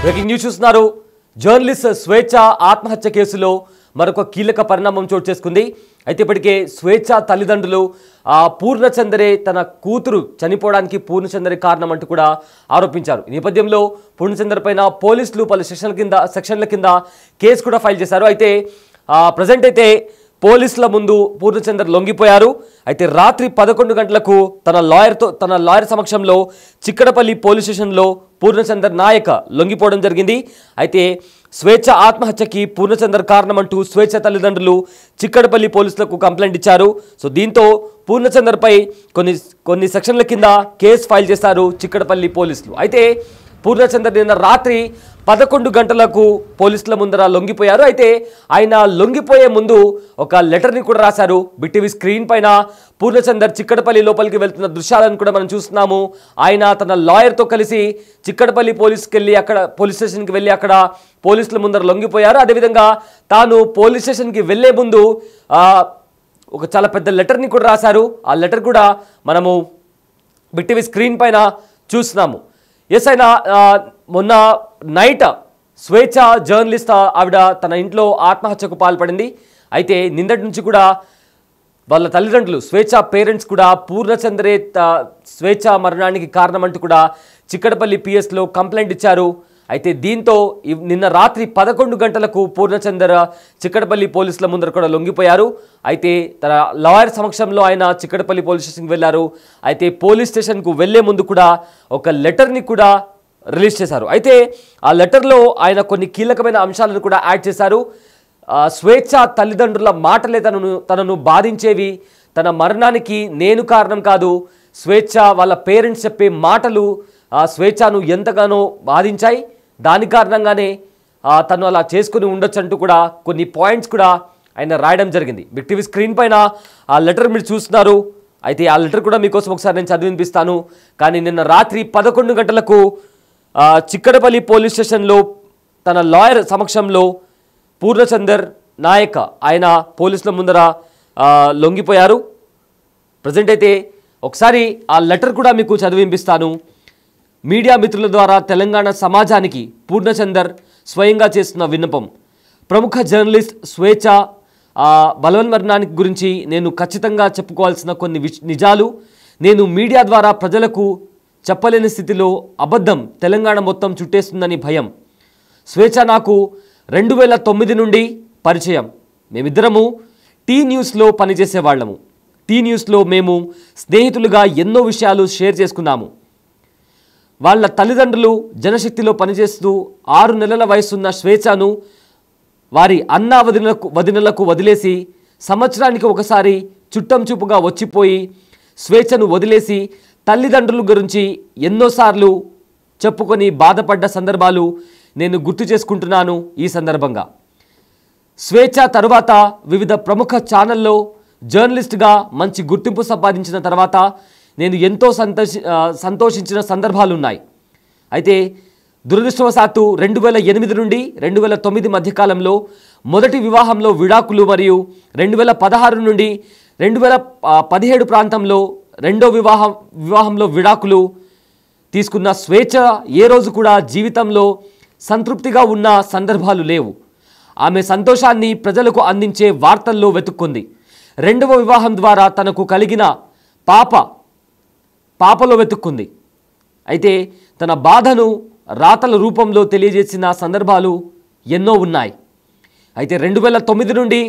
Breaking news చూస్తున్నారు. Journalist స్వేచ్ఛ ఆత్మహత్య కేసులో మరొక కీలక పరిణామం చోటు చేసుకుంది. అయితే ఇప్పటికే స్వేచ్ఛ తల్లిదండ్రులు పూర్ణచందరే తన కూతురు చనిపోవడానికి పూర్ణచందరే కారణం అంటూ కూడా ఆరోపించారు. ఈ నేపథ్యంలో పూర్ణచందర్ పైన పోలీసులు పలు సెక్షన్ల కింద కేసు కూడా ఫైల్ చేశారు. అయితే ప్రజెంట్ అయితే పోలీసుల ముందు పూర్ణచందర్ లొంగిపోయారు. అయితే రాత్రి 11 గంటలకు తన లాయర్ సమక్షంలో చిక్కడపల్లి పోలీస్ స్టేషన్లో పూర్ణచందర్ నాయక్ లొంగిపోవడం జరిగింది. అయితే స్వేచ్ఛ ఆత్మహత్యకి పూర్ణచందర్ కారణమంటూ స్వేచ్ఛ తల్లిదండ్రులు చిక్కడపల్లి పోలీసులకు కంప్లైంట్ ఇచ్చారు. సో దీంతో పూర్ణచందర్పై కొన్ని సెక్షన్ల కింద కేసు ఫైల్ చేశారు చిక్కడపల్లి పోలీసులు. అయితే పూర్ణచందర్ నిన్న రాత్రి 11 గంటలకు పోలీసుల ముందర లొంగిపోయారు. అయితే ఆయన లొంగిపోయే ముందు ఒక లెటర్ని కూడా రాశారు. బిటీవీ స్క్రీన్ పైన పూర్ణచందర్ చిక్కడపల్లి లోపలికి వెళ్తున్న దృశ్యాలను కూడా మనం చూస్తున్నాము. ఆయన తన లాయర్తో కలిసి చిక్కడపల్లి పోలీస్ స్టేషన్కి వెళ్ళి అక్కడ పోలీసుల ముందర లొంగిపోయారు. అదేవిధంగా తాను పోలీస్ స్టేషన్కి వెళ్లే ముందు ఒక చాలా పెద్ద లెటర్ని కూడా రాశారు. ఆ లెటర్ కూడా మనము బిటీవీ స్క్రీన్ పైన చూస్తున్నాము. ఎస్ అయినా మొన్న నైట్ స్వేచ్ఛ జర్నలిస్ట్ ఆవిడ తన ఇంట్లో ఆత్మహత్యకు పాల్పడింది. అయితే నిన్నటి నుంచి కూడా వాళ్ళ తల్లిదండ్రులు స్వేచ్ఛ పేరెంట్స్ కూడా పూర్ణచందరే స్వేచ్ఛ మరణానికి కారణమంటూ కూడా చిక్కడపల్లి పిఎస్లో కంప్లైంట్ ఇచ్చారు. అయితే దీంతో నిన్న రాత్రి 11 గంటలకు పూర్ణచందర్ చిక్కడపల్లి పోలీసుల ముందర కూడా లొంగిపోయారు. అయితే తన లాయర్ సమక్షంలో ఆయన చిక్కడపల్లి పోలీస్ స్టేషన్కి వెళ్ళారు. అయితే పోలీస్ స్టేషన్కు వెళ్లే ముందు కూడా ఒక లెటర్ని కూడా రిలీజ్ చేశారు. అయితే ఆ లెటర్లో ఆయన కొన్ని కీలకమైన అంశాలను కూడా యాడ్ చేశారు. స్వేచ్ఛ తల్లిదండ్రుల మాటలే తనను బాధించేవి, తన మరణానికి నేను కారణం కాదు, స్వేచ్ఛ వాళ్ళ పేరెంట్స్ చెప్పే మాటలు స్వేచ్ఛను ఎంతగానో బాధించాయి, దాని కారణంగానే తను అలా చేసుకుని ఉండొచ్చు అంటూ కూడా కొన్ని పాయింట్స్ కూడా ఆయన రాయడం జరిగింది. బిగ్ టీవీ స్క్రీన్ పైన ఆ లెటర్ మీరు చూస్తున్నారు. అయితే ఆ లెటర్ కూడా మీకోసం ఒకసారి నేను చదివి వినిపిస్తాను. కానీ నిన్న రాత్రి 11 గంటలకు చిక్కడపల్లి పోలీస్ స్టేషన్లో తన లాయర్ సమక్షంలో పూర్ణచందర్ నాయక్ ఆయన పోలీసుల ముందర లొంగిపోయారు. ప్రజెంట్ అయితే ఒకసారి ఆ లెటర్ కూడా మీకు చదివి వినిపిస్తాను. మీడియా మిత్రుల ద్వారా తెలంగాణ సమాజానికి పూర్ణచందర్ స్వయంగా చేస్తున్న విన్నపం. ప్రముఖ జర్నలిస్ట్ స్వేచ్ఛ బలవన్మరణానికి గురించి నేను ఖచ్చితంగా చెప్పుకోవాల్సిన కొన్ని నిజాలు నేను మీడియా ద్వారా ప్రజలకు చెప్పలేని స్థితిలో అబద్ధం తెలంగాణ మొత్తం చుట్టేస్తుందని భయం. స్వేచ్ఛ నాకు 2009 నుండి పరిచయం. మేమిద్దరము టీ న్యూస్లో పనిచేసేవాళ్ళము. టీ న్యూస్లో మేము స్నేహితులుగా ఎన్నో విషయాలు షేర్ చేసుకున్నాము. వాళ్ళ తల్లిదండ్రులు జనశక్తిలో పనిచేస్తూ 6 నెలల వయసున్న స్వేచ్ఛను వారి అన్నా వదినలకు వదిలేసి సంవత్సరానికి ఒకసారి చుట్టం చూపుగా వచ్చిపోయి స్వేచ్ఛను వదిలేసి తల్లిదండ్రుల గురించి ఎన్నోసార్లు చెప్పుకొని బాధపడ్డ సందర్భాలు నేను గుర్తు చేసుకుంటున్నాను. ఈ సందర్భంగా స్వేచ్ఛ తరువాత వివిధ ప్రముఖ ఛానల్లో జర్నలిస్ట్గా మంచి గుర్తింపు సంపాదించిన తర్వాత నేను ఎంతో సంతోషించిన సందర్భాలు ఉన్నాయి. అయితే దురదృష్టవశాత్తు 2008 నుండి 2009 మధ్యకాలంలో మొదటి వివాహంలో విడాకులు మరియు 2016 నుండి 2017 ప్రాంతంలో రెండో వివాహంలో విడాకులు తీసుకున్న స్వేచ్ఛ ఏ రోజు కూడా జీవితంలో సంతృప్తిగా ఉన్న సందర్భాలు లేవు. ఆమె సంతోషాన్ని ప్రజలకు అందించే వార్తల్లో వెతుక్కుంది. రెండవ వివాహం ద్వారా తనకు కలిగిన పాపలో వెతుక్కుంది. అయితే తన బాధను రాతల రూపంలో తెలియజేసిన సందర్భాలు ఎన్నో ఉన్నాయి. అయితే 2009 నుండి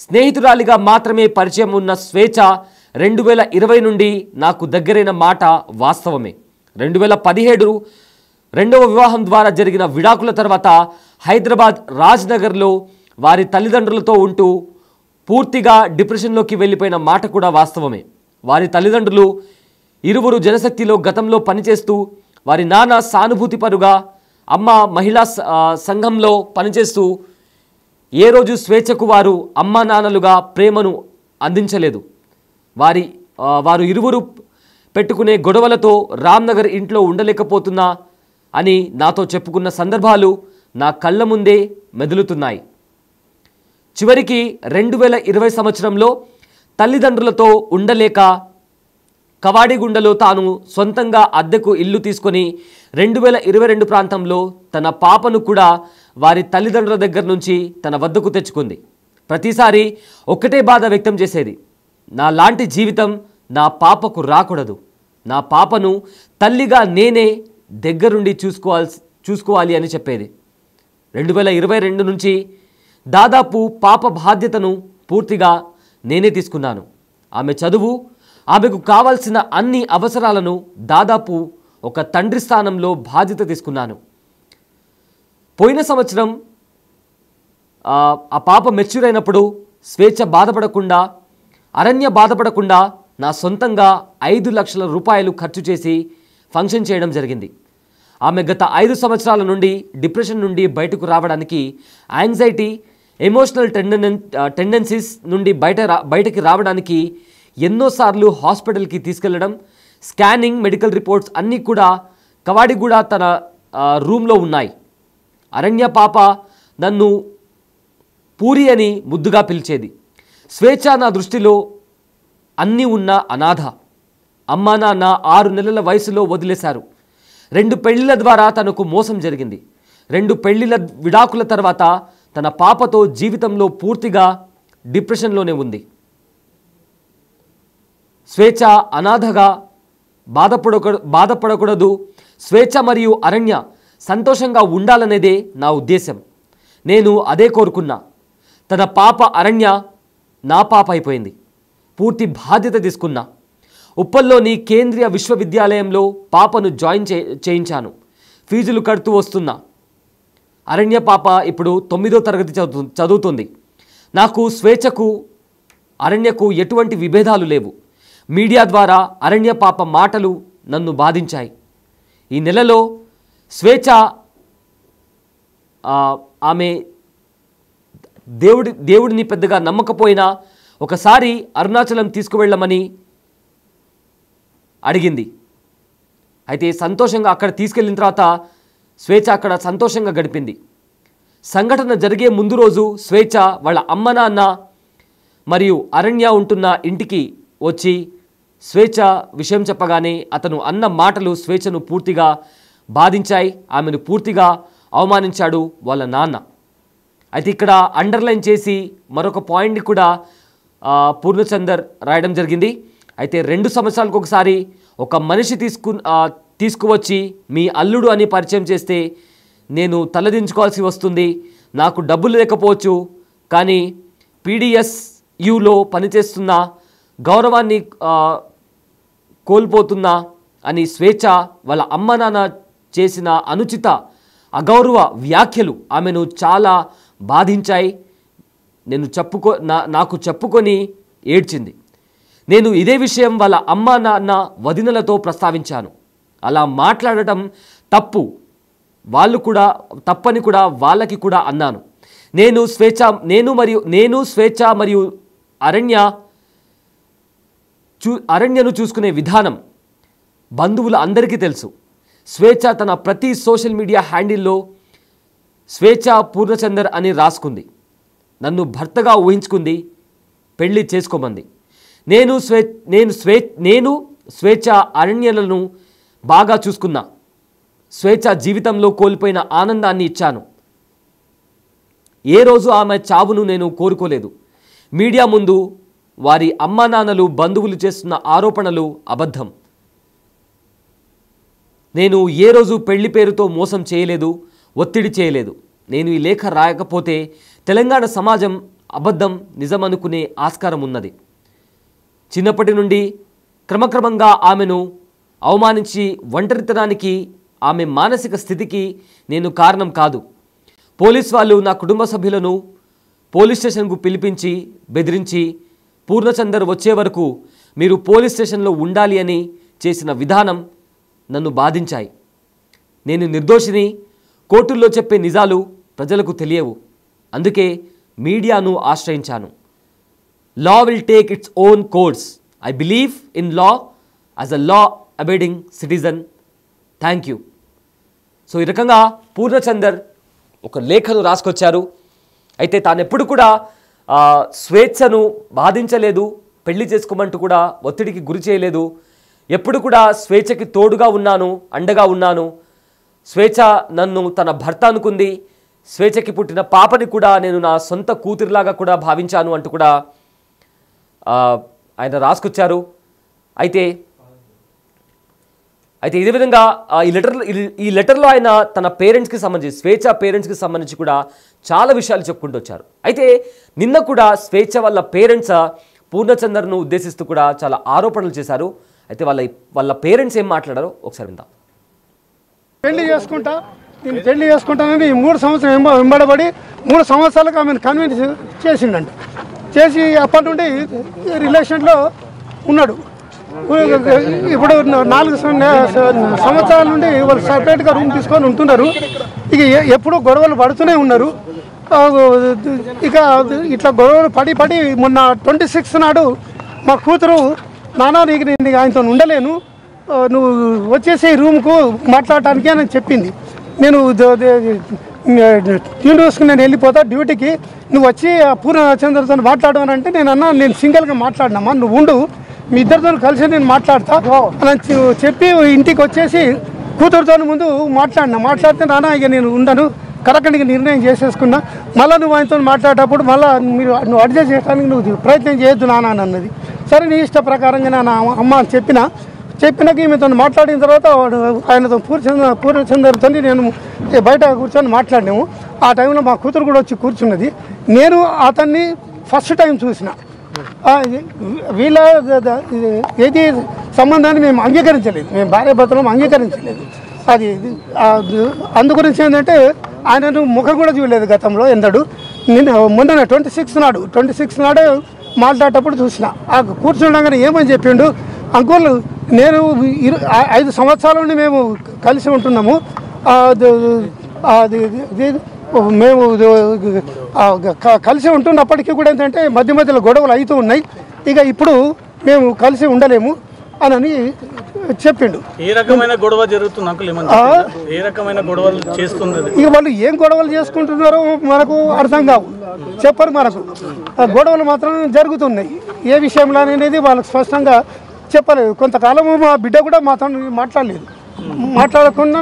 స్నేహితురాలిగా మాత్రమే పరిచయం ఉన్న స్వేచ్ఛ 2020 నుండి నాకు దగ్గరైన మాట వాస్తవమే. 2017 రెండవ వివాహం ద్వారా జరిగిన విడాకుల తర్వాత హైదరాబాద్ రాజ్నగర్లో వారి తల్లిదండ్రులతో ఉంటూ పూర్తిగా డిప్రెషన్లోకి వెళ్ళిపోయిన మాట కూడా వాస్తవమే. వారి తల్లిదండ్రులు ఇరువురు జనశక్తిలో గతంలో పనిచేస్తూ వారి నాన్న సానుభూతిపరుగా, అమ్మ మహిళా సంఘంలో పనిచేస్తూ ఏ రోజు స్వేచ్ఛకు వారు అమ్మా నాన్నలుగా ప్రేమను అందించలేదు. వారు ఇరువురు పెట్టుకునే గొడవలతో రామ్నగర్ ఇంట్లో ఉండలేకపోతున్నా అని నాతో చెప్పుకున్న సందర్భాలు నా కళ్ళ ముందే మెదులుతున్నాయి. చివరికి 2020 సంవత్సరంలో తల్లిదండ్రులతో ఉండలేక కవాడిగుండలో తాను సొంతంగా అద్దెకు ఇల్లు తీసుకొని 2022 ప్రాంతంలో తన పాపను కూడా వారి తల్లిదండ్రుల దగ్గర నుంచి తన వద్దకు తెచ్చుకుంది. ప్రతిసారి ఒక్కటే బాధ వ్యక్తం చేసేది, నా లాంటి జీవితం నా పాపకు రాకూడదు, నా పాపను తల్లిగా నేనే దగ్గరుండి చూసుకోవాలి అని చెప్పేది. 2022 నుంచి దాదాపు పాప బాధ్యతను పూర్తిగా నేనే తీసుకున్నాను. ఆమె చదువు, ఆమెకు కావాల్సిన అన్ని అవసరాలను దాదాపు ఒక తండ్రి స్థానంలో బాధ్యత తీసుకున్నాను. పోయిన సంవత్సరం ఆ పాప మెచ్యూర్ అయినప్పుడు స్వేచ్ఛ బాధపడకుండా, అరణ్య బాధపడకుండా నా సొంతంగా 5 లక్షల రూపాయలు ఖర్చు చేసి ఫంక్షన్ చేయడం జరిగింది. ఆమె గత 5 సంవత్సరాల నుండి డిప్రెషన్ నుండి బయటకు రావడానికి, యాంగ్జైటీ, ఎమోషనల్ టెండెన్సీస్ నుండి బయటకి రావడానికి ఎన్నోసార్లు హాస్పిటల్కి తీసుకెళ్లడం, స్కానింగ్, మెడికల్ రిపోర్ట్స్ అన్నీ కూడా కవాడిగూడ తన రూమ్లో ఉన్నాయి. అరణ్య పాప నన్ను పూరి అని ముద్దుగా పిలిచేది. స్వేచ్ఛ నా దృష్టిలో అన్నీ ఉన్న అనాథ. అమ్మా నాన్న 6 నెలల వయసులో వదిలేశారు. 2 పెళ్లిల ద్వారా తనకు మోసం జరిగింది. 2 పెళ్లిల విడాకుల తర్వాత తన పాపతో జీవితంలో పూర్తిగా డిప్రెషన్లోనే ఉంది. స్వేచ్ఛ అనాథగా బాధపడకూడదు. స్వేచ్ఛ మరియు అరణ్య సంతోషంగా ఉండాలనేదే నా ఉద్దేశం. నేను అదే కోరుకున్నా. తన పాప అరణ్య నా పాప అయిపోయింది. పూర్తి బాధ్యత తీసుకున్నా. ఉప్పల్లోని కేంద్రీయ విశ్వవిద్యాలయంలో పాపను జాయిన్ చేయించాను. ఫీజులు కడుతూ వస్తున్నా. అరణ్య పాప ఇప్పుడు 9వ తరగతి చదువుతుంది. నాకు స్వేచ్ఛకు అరణ్యకు ఎటువంటి విభేదాలు లేవు. మీడియా ద్వారా అరణ్య పాప మాటలు నన్ను బాధించాయి. ఈ నెలలో స్వేచ్ఛ ఆమె దేవుడిని పెద్దగా నమ్మకపోయినా ఒకసారి అరుణాచలం తీసుకువెళ్ళమని అడిగింది. అయితే సంతోషంగా అక్కడ తీసుకెళ్ళిన తర్వాత స్వేచ్ఛ అక్కడ సంతోషంగా గడిపింది. సంఘటన జరిగే ముందు రోజు స్వేచ్ఛ వాళ్ళ అమ్మ నాన్న మరియు అరణ్య ఉంటున్న ఇంటికి వచ్చి స్వేచ్ఛ విషయం చెప్పగానే అతను అన్న మాటలు స్వేచ్ఛను పూర్తిగా బాధించాయి. ఆమెను పూర్తిగా అవమానించాడు వాళ్ళ నాన్న. అయితే ఇక్కడ అండర్లైన్ చేసి మరొక పాయింట్ని కూడా పూర్ణచందర్ రాయడం జరిగింది. అయితే 2 సంవత్సరాలకు ఒకసారి ఒక మనిషి తీసుకువచ్చి మీ అల్లుడు అని పరిచయం చేస్తే నేను తలదించుకోవాల్సి వస్తుంది. నాకు డబ్బులు లేకపోవచ్చు, కానీ PDSUలో పనిచేస్తున్న గౌరవాన్ని కోల్పోతున్నా అని స్వేచ్ఛ వాళ్ళ అమ్మ నాన్న చేసిన అనుచిత అగౌరవ వ్యాఖ్యలు ఆమెను చాలా బాధించాయి. నాకు చెప్పుకొని ఏడ్చింది. నేను ఇదే విషయం వాళ్ళ అమ్మ నాన్న వదినలతో ప్రస్తావించాను. అలా మాట్లాడటం తప్పు, వాళ్ళు కూడా తప్పని కూడా వాళ్ళకి కూడా అన్నాను. నేను స్వేచ్ఛ మరియు అరణ్యను చూసుకునే విధానం బంధువులు అందరికీ తెలుసు. స్వేచ్ఛ తన ప్రతి సోషల్ మీడియా హ్యాండిల్లో స్వేచ్ఛ పూర్ణచందర్ అని రాసుకుంది. నన్ను భర్తగా ఊహించుకుంది, పెళ్లి చేసుకోమంది. నేను స్వేచ్ఛ అరణ్యలను బాగా చూసుకున్నా. స్వేచ్ఛ జీవితంలో కోల్పోయిన ఆనందాన్ని ఇచ్చాను. ఏ రోజు ఆమె చావును నేను కోరుకోలేదు. మీడియా ముందు వారి అమ్మా నాన్నలు బంధువులు చేస్తున్న ఆరోపణలు అబద్ధం. నేను ఏ రోజు పెళ్లి పేరుతో మోసం చేయలేదు, ఒత్తిడి చేయలేదు. నేను ఈ లేఖ రాయకపోతే తెలంగాణ సమాజం అబద్ధం నిజమనుకునే ఆస్కారం ఉన్నది. చిన్నప్పటి నుండి క్రమక్రమంగా ఆమెను అవమానించి ఒంటరితనానికి, ఆమె మానసిక స్థితికి నేను కారణం కాదు. పోలీస్ వాళ్ళు నా కుటుంబ సభ్యులను పోలీస్ స్టేషన్కు పిలిపించి బెదిరించి పూర్ణచందర్ వచ్చే వరకు మీరు పోలీస్ స్టేషన్లో ఉండాలి అని చేసిన విధానం నన్ను బాధించాయి. నేను నిర్దోషిని. కోర్టుల్లో చెప్పే నిజాలు ప్రజలకు తెలియవు. అందుకే మీడియాను ఆశ్రయించాను. Law will take its own course. I believe in law as a law abiding citizen. Thank you. So ఈ రకంగా పూర్ణచందర్ ఒక లేఖను రాసుకొచ్చారు. అయితే తాను ఎప్పుడు కూడా స్వేచ్ఛను బాధించలేదు, పెళ్లి చేసుకోమంటూ కూడా ఒత్తిడికి గురి చేయలేదు. ఎప్పుడు కూడా స్వేచ్ఛకి తోడుగా ఉన్నాను, అండగా ఉన్నాను. స్వేచ్ఛ నన్ను తన భర్త అనుకుంది. స్వేచ్ఛకి పుట్టిన పాపని కూడా నేను నా సొంత కూతురిలాగా కూడా భావించాను అంటూ కూడా ఆయన రాసుకొచ్చారు. అయితే ఇదే విధంగా ఈ లెటర్లో ఆయన తన పేరెంట్స్కి సంబంధించి, స్వేచ్ఛ పేరెంట్స్కి సంబంధించి కూడా చాలా విషయాలు చెప్పుకుంటూ వచ్చారు. అయితే నిన్న కూడా స్వేచ్ఛ వాళ్ళ పేరెంట్స్ పూర్ణచందర్ను ఉద్దేశిస్తూ కూడా చాలా ఆరోపణలు చేశారు. అయితే వాళ్ళ పేరెంట్స్ ఏం మాట్లాడారో ఒకసారి విందాం. పెళ్లి చేసుకుంటానని 3 సంవత్సరాలు వెంబడబడి 3 సంవత్సరాలకు ఆమెను కన్విన్స్ చేసిండంట. చేసి అప్పటి నుండి రిలేషన్లో ఉన్నాడు. ఇప్పుడు 4 సంవత్సరాల నుండి వాళ్ళు సపరేట్గా రూమ్ తీసుకొని ఉంటున్నారు. ఇక ఎప్పుడూ గొడవలు పడుతూనే ఉన్నారు. ఇక ఇట్లా గొడవలు పడి మొన్న 26 నాడు మా కూతురు, నాన్న నీకు నేను ఆయనతో ఉండలేను, నువ్వు వచ్చేసి రూమ్కు మాట్లాడటానికి అని చెప్పింది. నేను ట్యూన్ చూసుకుని నేను వెళ్ళిపోతా డ్యూటీకి, నువ్వు వచ్చి పూర్ణచంద్రతో మాట్లాడమని అంటే నేను సింగిల్గా మాట్లాడినామా, నువ్వు ఉండు, మీ ఇద్దరితో కలిసి నేను మాట్లాడతా అని చెప్పి ఇంటికి వచ్చేసి కూతురుతో ముందు మాట్లాడితే నాన్న ఇక నేను ఉండను, కరెక్ట్గా నిర్ణయం చేసేసుకున్నా, మళ్ళీ నువ్వు ఆయనతో మాట్లాడేటప్పుడు మళ్ళీ నువ్వు అడ్జస్ట్ చేయడానికి నువ్వు ప్రయత్నం చేయొద్దు నాన్న అని అన్నది. సరే నీ ఇష్ట ప్రకారంగా నా అమ్మ అని చెప్పినాక ఈమెతో మాట్లాడిన తర్వాత ఆయనతో పూర్ణచంద్రతో నేను బయట కూర్చొని మాట్లాడినాము. ఆ టైంలో మా కూతురు కూడా వచ్చి కూర్చున్నది. నేను అతన్ని ఫస్ట్ టైం చూసిన. వీళ్ళ ఏది సంబంధాన్ని మేము అంగీకరించలేదు, మేము భార్యాభర్తలను అంగీకరించలేదు. అది అందుగురించి ఏంటంటే ఆయనను ముఖం కూడా చూడలేదు గతంలో ఎన్నడు. మొన్న 26 నాడే మాట్లాడేటప్పుడు చూసిన. కూర్చుండగానే ఏమని చెప్పిండు, అంకుల్ నేను 5 సంవత్సరాల నుండి మేము కలిసి ఉంటున్నాము, మేము కలిసి ఉంటున్నప్పటికీ కూడా ఏంటంటే మధ్యలో గొడవలు అవుతూ ఉన్నాయి, ఇక ఇప్పుడు మేము కలిసి ఉండలేము అని చెప్పిండు. ఏ రకమైన గొడవ జరుగుతుంది అంకుల్? ఏ రకమైన గొడవలు చేస్తున్నది? ఇక వాళ్ళు ఏం గొడవలు చేసుకుంటున్నారో మనకు అర్థం కావు, చెప్పరు మనకు. గొడవలు మాత్రం జరుగుతున్నాయి. ఏ విషయంలో అనేది వాళ్ళకి స్పష్టంగా చెప్పలేదు. కొంతకాలము మా బిడ్డ కూడా మాతో మాట్లాడకుండా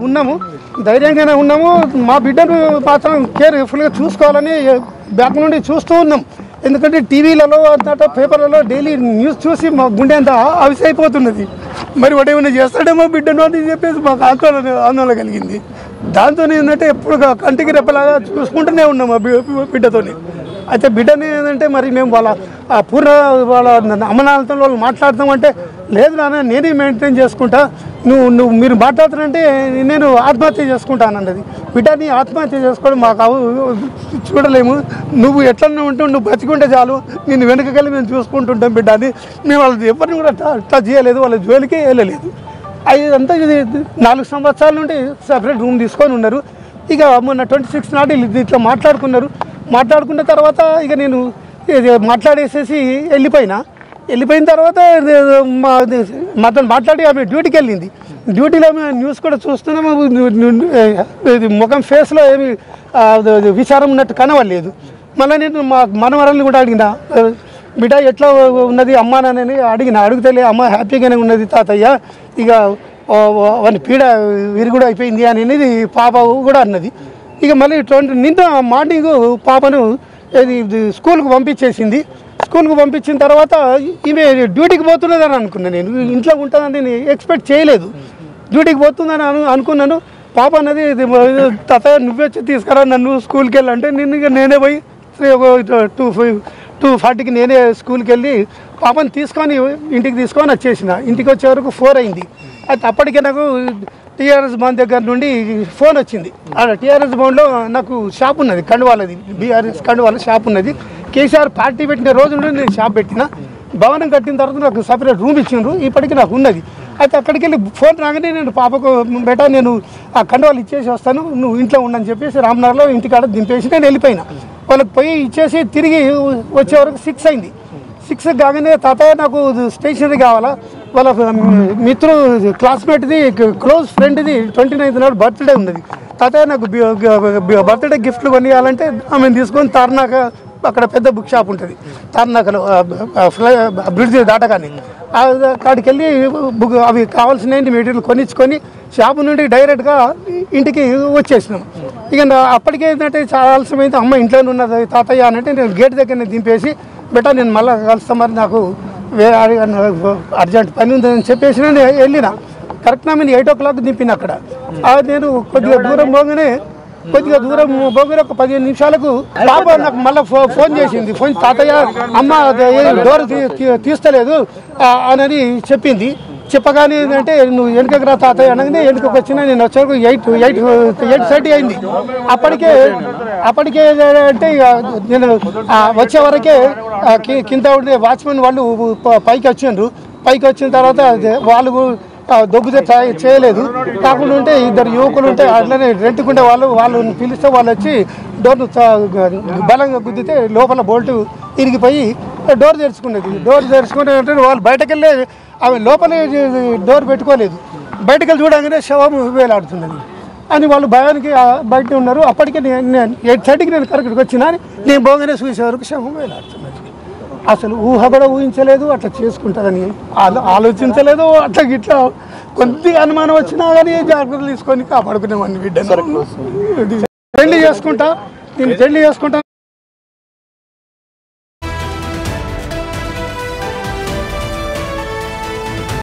ఉన్నాము, ధైర్యంగానే ఉన్నాము. మా బిడ్డను మాత్రం కేర్ఫుల్గా చూసుకోవాలని బ్యాక్ నుండి చూస్తూ ఉన్నాం. ఎందుకంటే టీవీలలో అంతటా పేపర్లలో డైలీ న్యూస్ చూసి మా గుండె అంతా అవిసైపోతున్నది. మరి వాడు ఏమైనా చేస్తాడేమో బిడ్డను అని చెప్పేసి మాకు ఆందోళన కలిగింది. దాంతో ఏంటంటే ఎప్పుడు కంటికి రెప్పలాగా చూసుకుంటూనే ఉన్నాం మా బిడ్డతో. అయితే బిడ్డని ఏంటంటే మరి మేము వాళ్ళ వాళ్ళ అమ్మనాలతో వాళ్ళు మాట్లాడతామంటే లేదు నాన్న నేనే మెయింటైన్ చేసుకుంటా, మీరు మాట్లాడుతానంటే నేను ఆత్మహత్య చేసుకుంటాను అన్నది. బిడ్డని ఆత్మహత్య చేసుకోవడం మాకు చూడలేము, నువ్వు ఎట్లనే ఉంటూ నువ్వు బతికుంటే చాలు, నేను వెనుకకెళ్ళి మేము చూసుకుంటుంటాం బిడ్డని. మేము వాళ్ళది ఎవరిని కూడా టచ్ చేయలేదు, వాళ్ళ జోలికి వెళ్ళలేదు. అదంతా ఇది 4 సంవత్సరాల నుండి సపరేట్ రూమ్ తీసుకొని ఉన్నారు. ఇక మొన్న 26 నాడు ఇట్లా మాట్లాడుకున్న తర్వాత ఇక నేను మాట్లాడేసేసి వెళ్ళిపోయిన తర్వాత మాతో మాట్లాడి ఆమె డ్యూటీకి వెళ్ళింది. డ్యూటీలో మేము న్యూస్ కూడా చూస్తున్నాము, ముఖం ఫేస్లో ఏమి విచారం ఉన్నట్టు కనవలేదు. మళ్ళీ నేను మా మనవరాలను కూడా అడిగిన, బిడ్డ ఎట్లా ఉన్నది అమ్మా నాన్నని అడిగితే అమ్మ హ్యాపీగానే ఉన్నది తాతయ్య, ఇక వాని పీడ విరుగుడు అయిపోయింది అనేది పాప కూడా అన్నది. ఇక మళ్ళీ నిన్న మార్నింగ్ పాపను స్కూల్కి పంపించేసింది. స్కూల్కి పంపించిన తర్వాత ఈమె డ్యూటీకి పోతున్నదని అనుకున్నాను. నేను ఇంట్లో ఉంటుందని నేను ఎక్స్పెక్ట్ చేయలేదు. డ్యూటీకి పోతుందని అనుకున్నాను. పాప అన్నది తాతయ్య నువ్వే వచ్చి తీసుకురా నన్ను స్కూల్కి వెళ్ళంటే నేనే పోయి 2:40కి నేనే స్కూల్కి వెళ్ళి పాపని ఇంటికి తీసుకొని వచ్చేసిన. ఇంటికి వచ్చే వరకు 4 అయింది. అయితే అప్పటికే నాకు టీఆర్ఎస్ భవన్ దగ్గర నుండి ఫోన్ వచ్చింది. టీఆర్ఎస్ భవన్లో నాకు షాప్ ఉన్నది, కండువాలది, బీఆర్ఎస్ కండువాల షాప్ ఉన్నది. కేసీఆర్ పార్టీ పెట్టిన రోజు నుండి నేను షాప్ పెట్టిన. భవనం కట్టిన తర్వాత నాకు సపరేట్ రూమ్ ఇచ్చిండ్రు, ఇప్పటికీ నాకు ఉన్నది. అయితే అక్కడికి వెళ్ళి ఫోన్ రాగానే నేను పాపకు బేటా నేను ఆ కండువాలు ఇచ్చేసి వస్తాను, నువ్వు ఇంట్లో ఉండని చెప్పేసి రామ్నగర్లో ఇంటికాడ దింపేసి నేను వెళ్ళిపోయినా. వాళ్ళకి పోయి ఇచ్చేసి తిరిగి వచ్చే వరకు 6 అయింది. 6 కాగానే తాతయ్య నాకు స్టేషనరీ కావాలా, వాళ్ళ క్లాస్మేట్ది క్లోజ్ ఫ్రెండ్ది 29th నాడు బర్త్డే ఉన్నది, తాతయ్య నాకు బర్త్డే గిఫ్ట్లు కొనియాలంటే ఆమెను తీసుకొని తార్నాక అక్కడ పెద్ద బుక్ షాప్ ఉంటుంది తార్నాకలో బ్రిడ్జ్ దాటగానే అక్కడికి వెళ్ళి అవి కావాల్సిన మెటీరియల్ కొనిచ్చుకొని షాపు నుండి డైరెక్ట్గా ఇంటికి వచ్చేసినాం. ఇక అప్పటికే ఏంటంటే చాలా ఆలస్యమైంది. అమ్మ ఇంట్లోనే ఉన్నది తాతయ్య అని అంటే నేను గేట్ దగ్గర దింపేసి బెటా నేను మళ్ళీ కలుస్తా, మరి నాకు అర్జెంట్ పని ఉందని చెప్పేసి నేను వెళ్ళిన. కరెక్ట్గా నేను 8 o'clock దింపిన అక్కడ. నేను కొద్దిగా దూరం పోగానే ఒక 15 నిమిషాలకు పాప నాకు మళ్ళీ ఫోన్ చేసింది. ఫోన్ తాతయ్య అమ్మ డోర్ తీస్తలేదు అని చెప్పింది. చెప్పగానే ఏంటంటే నువ్వు వెనుకకు రా తాతయ్య అనగానే వెనుకకు వచ్చినా నేను వచ్చేవరకు 8:30 అయింది. అప్పటికే అంటే నేను వచ్చే వరకే కింద ఉండే వాచ్మెన్ వాళ్ళు పైకి వచ్చిండ్రు. పైకి వచ్చిన తర్వాత వాళ్ళు దొబ్బితే చేయలేదు. కాకుండా ఉంటే 2 యువకులు ఉంటే అట్లనే రెంట్కుండే వాళ్ళని పిలిస్తే వాళ్ళు వచ్చి డోర్ను బలంగా గుద్దితే లోపల బోల్టు ఇరిగిపోయి డోర్ తెరుచుకునేది. డోర్ తెరుచుకునే వాళ్ళు బయటకు వెళ్ళి అవి లోపల డోర్ పెట్టుకోలేదు. బయటకు వెళ్ళి చూడగానే శవం వేలాడుతున్నది అని వాళ్ళు భయానికి బయట ఉన్నారు. అప్పటికే నేను 8:30కి నేను కరెక్ట్గా వచ్చినా నేను పోగానే చూసే వరకు శవం వేలాడుతున్నది. అసలు ఊహ కూడా ఊహించలేదు అట్లా చేసుకుంటుందని, ఆలోచించలేదు. అట్లా గిట్లా కొద్దిగా అనుమానం వచ్చినా కానీ జాగ్రత్తలు తీసుకొని కాపాడుకునేవాడిని బిడ్డను. పెళ్లి చేసుకుంటా